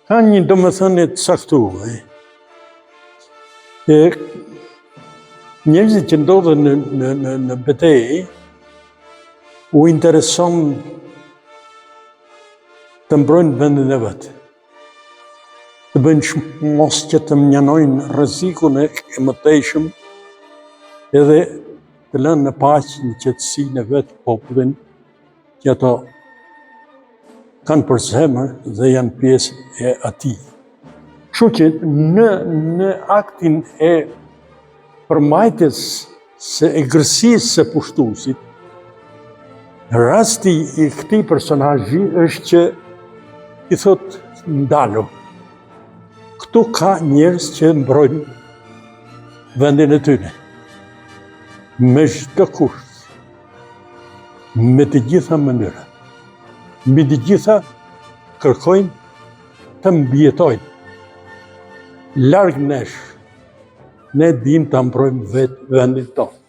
Ka një domethënie të saktuar. Njerëzit që ndodhen në betejë u intereson të mbrojnë vendin e vet. Të bëjnë mos që të mjanojnë rrezikun e mëtejshëm edhe të lënë në paqë në qetësinë e vet popullin që ato kanë për zemër dhe janë pjesë e atij. Kështu që në aktin e përmbajtjes së egërësisë së pushtuesit, rasti i këtij personazhi është që i thot ndalu. Këtu ka njerëz që mbrojnë vendin e tyre. Me çdo kusht, me të gjitha mënyrat. Mbi të gjitha kërkojnë të mbijetojnë. Larg nesh, ne dim të mbrojmë vetë vendin tonë.